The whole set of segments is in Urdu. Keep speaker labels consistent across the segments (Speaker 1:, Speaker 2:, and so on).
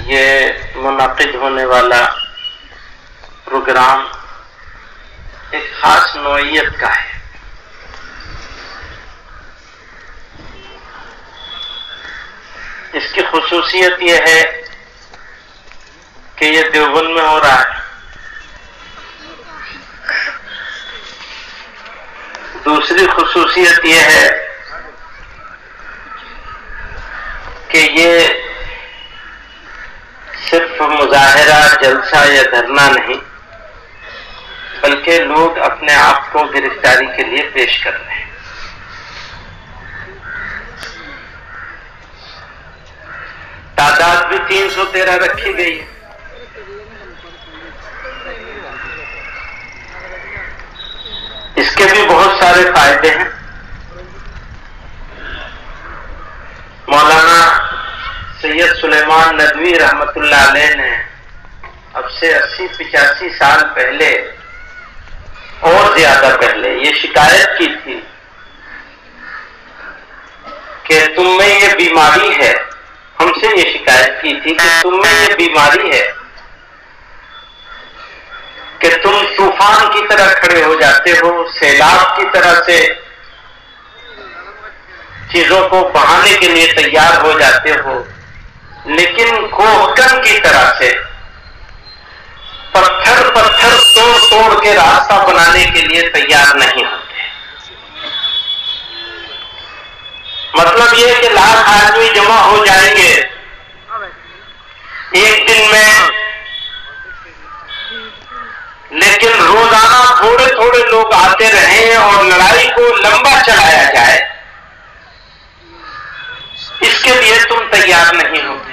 Speaker 1: یہ منعقد ہونے والا پروگرام ایک خاص نوعیت کا ہے۔ اس کی خصوصیت یہ ہے کہ یہ دیوبند میں ہو رہا ہے۔ دوسری خصوصیت یہ ہے کہ یہ صرف مظاہرہ، جلسہ یا دھرنا نہیں، بلکہ لوگ اپنے آپ کو گرفتاری کے لیے پیش کر رہے ہیں۔ تعداد بھی 313 رکھی گئی ہے۔ اس کے بھی بہت سارے فائدے ہیں۔ مولانا سید سلیمان ندوی رحمت اللہ علیہ نے اب سے 80-85 سال پہلے اور زیادہ پہلے یہ شکایت کی تھی کہ تم میں یہ بیماری ہے، ہم سے یہ شکایت کی تھی کہ تم میں یہ بیماری ہے کہ تم طوفان کی طرح کھڑے ہو جاتے ہو، سیلاب کی طرح سے چیزوں کو بہانے کے لیے تیار ہو جاتے ہو، لیکن کوہکن کی طرح سے پتھر توڑ توڑ کے راستہ بنانے کے لیے تیار نہیں ہوتے۔ مطلب یہ کہ لاکھ آدمی جمع ہو جائیں گے ایک دن میں، لیکن روزانہ تھوڑے تھوڑے لوگ آتے رہیں اور لڑائی کو لمبا چلایا جائے، اس کے لیے تم تیار نہیں ہوتے۔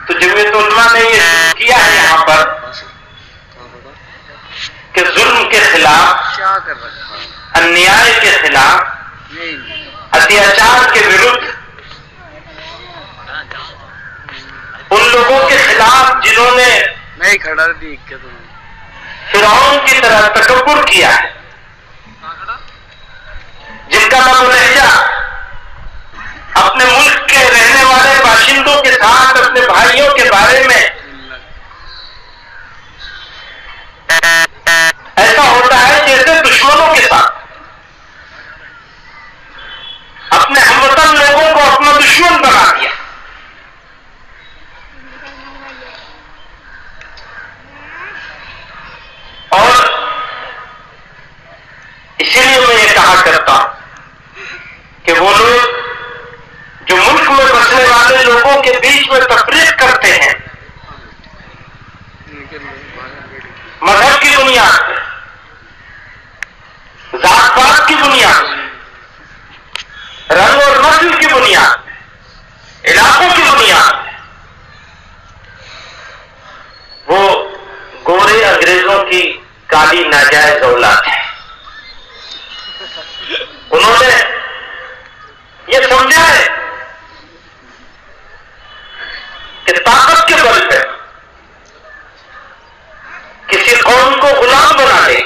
Speaker 1: تو جمعیت علماء نے یہ کیا ہے یہاں پر کہ ظلم کے خلاف، انیائے کے خلاف، اتیاچار کے ورد، ان لوگوں کے خلاف جنہوں نے فرعون کی طرح تکبر کیا ہے، جن کا لب و لہجہ اپنے ملک کے رہنے والے باشندوں کے ساتھ اپنے بھائیوں کے بارے میں ایسا ہوتا ہے جیسے دشمنوں کے ساتھ، اپنے ہموطن لوگوں کو اپنا دشمن بنا دیا۔ اور اسی لیے میں یہ کہا کرتا ہوں کہ وہ لوگ جو ملک میں بسنے والے لوگوں کے بیچ میں تفریق کرتے ہیں مذہب کی بنیاد پہ، ذات پات کی بنیاد پہ، رنگ اور نسل کی بنیاد پہ، علاقوں کی بنیاد پہ، وہ گورے انگریزوں کی کالی ناجائز اولاد ہے۔ انہوں نے یہ سمجھا ہے کہ طاقت کے بل پہ کسی قوم کو غلام بنا دے،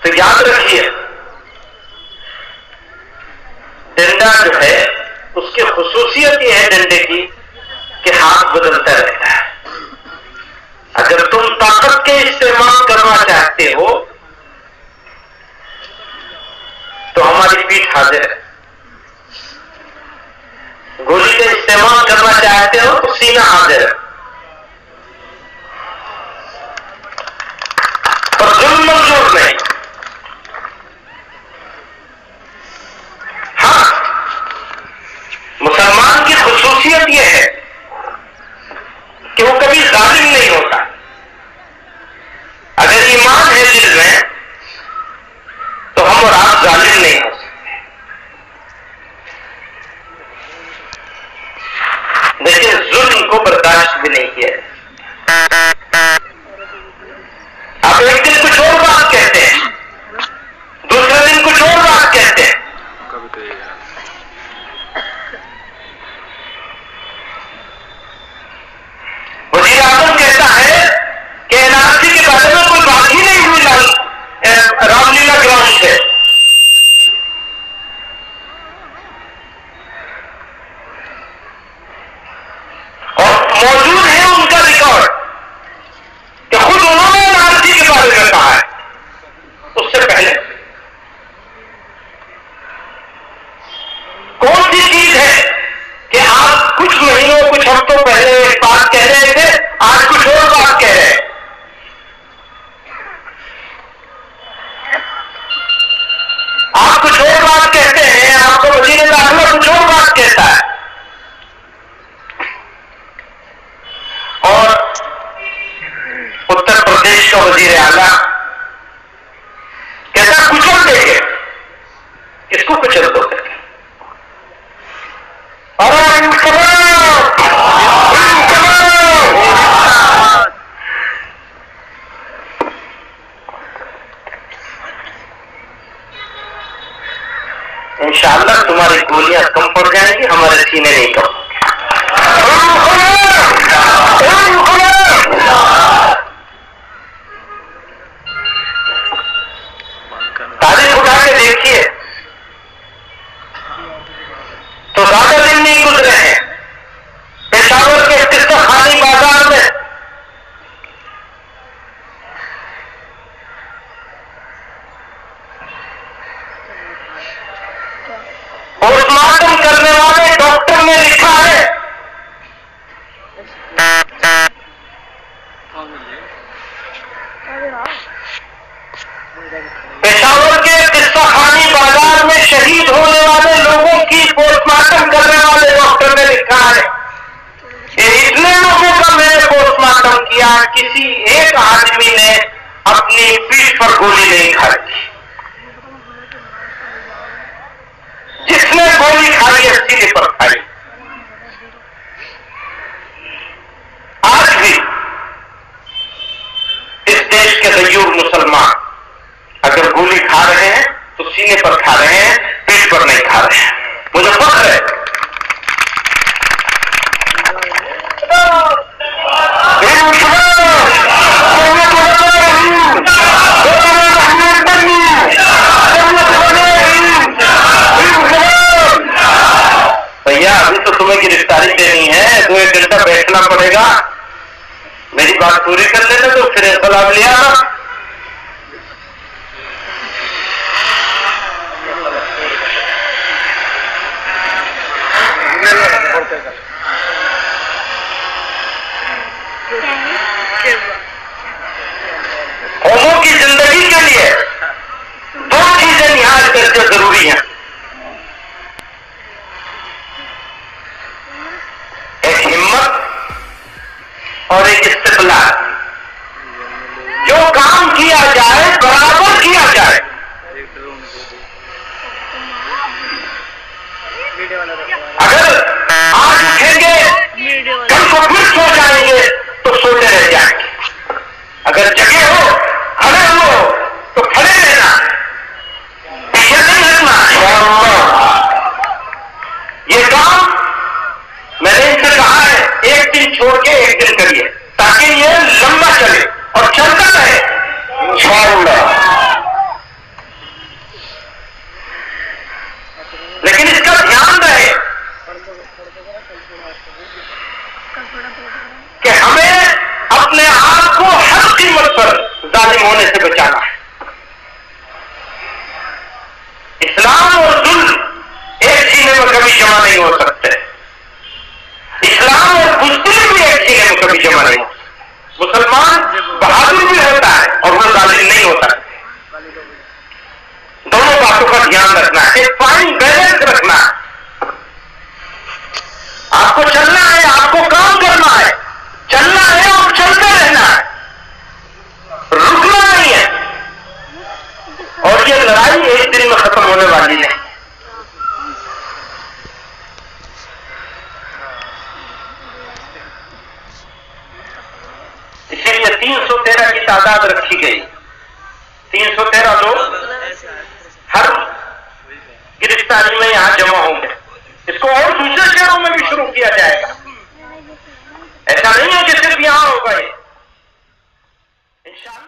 Speaker 1: تو یاد رکھیے ڈنڈا جو ہے اس کی خصوصیت یہ ہے ڈنڈے کی کہ ہاتھ بدلتا رہتا ہے۔ اگر تم طاقت کے استعمال کرنا چاہتے ہو تو ہماری پیٹھ حاضر ہے، گولی کا استعمال کرنا چاہتے ہو تو سینہ حاضر ہے، اور ظلم منظور نہیں۔ ہاں، مسلمان کی خصوصیت یہ ہے کہ وہ کبھی ظالم نہیں ہوتا۔ اگر ایمان ہے دل میں تو ہم اور آپ ظالم نہیں ہو سکتے، لیکن ظلم کو برداشت بھی نہیں کیا ہے۔ آپ ایک دن کچھ اور بات کہتے ہیں، جو بات کہتا ہے اور اتر پردیش کا وزیر اعلیٰ کہتا کچل دے گے، اس کو کچل دو کہتے انشاءاللہ تمہاری گولیاں کم پڑ جائیں گی، ہمارے سینے نہیں کم. تاریخ اٹھا کے دیکھیے تو زیادہ دن نہیں گزرے ہیں، پشاور کے قصہ خانی بازار میں پوسٹ مارٹم کرنے والے ڈاکٹر نے لکھا ہے پشاور کے قصہ خانی بازار میں شہید ہونے والے لوگوں کی پوسٹ مارٹم کرنے والے ڈاکٹر نے لکھا ہے کہ اتنے لوگوں کا میں نے پوسٹ مارٹم کیا، کسی ایک آدمی نے اپنی پیٹھ پر گولی نہیں کھائی. جس نے گولی کھائی ہے سینے پر کھائی. آج بھی اس دیش کے غیور مسلمان اگر گولی کھا رہے ہیں تو سینے پر کھا رہے ہیں، پیٹھ پر نہیں کھا رہے ہیں. مجھے فخر ہے. بھیا ابھی تو تمہیں گرفتاری دینی ہے، 2-1 گھنٹہ بیٹھنا پڑے گا. میری بات پوری کر لینا تو پھر انقلاب لے آنا. قوموں کی زندگی کے لیے 2 چیزیں نہایت درجہ ضروری ہیں. ایک ہمت اور ایک استقلال. جو کام کیا جائے برابر کیا جائے. اگر آج اٹھیں گے کل کو پھر سو جائیں گے تو سوتے رہ جائیں گے. اگر جگہ ہو کھڑے ہو تو کھڑے رہنا، پیچھے نہیں ہٹنا. یہ کام میں نے ان سے کہا ہے 1 دن چھوڑ کے 1 دن کریے تاکہ یہ لمبا چلے اور چلتا رہے انشاءاللہ. لیکن اس کا دھیان رہے کہ ہمیں اپنے آپ کو ہر قیمت پر ظالم ہونے سے بچانا ہے. اسلام اور ظلم ایک سینے میں کبھی جمع نہیں ہو سکتے. اسلام اور بزدلی بھی ایک سینے میں کبھی جمع نہیں ہو سکتے. مسلمان بہادر بھی ہوتا ہے اور وہ ظالم نہیں ہوتا. دونوں باتوں کا دھیان رکھنا ہے، ایک فائن بیلنس رکھنا ہے. آپ کو چلنا ہے، آپ کو کام کرنا ہے، چلنا ہے اور چلتے رہنا ہے، رکنا نہیں ہے. اور یہ لڑائی 1 دن میں ختم ہونے والی نہیں. اسی لیے 313 کی تعداد رکھی گئی. 313 لوگ ہر گرفتاری میں یہاں جمع ہوں گے. اس کو اور دوسرے شہروں میں بھی شروع کیا جائے گا. ایسا نہیں ہے کہ صرف یہاں ہوگا. یہ انشاءاللہ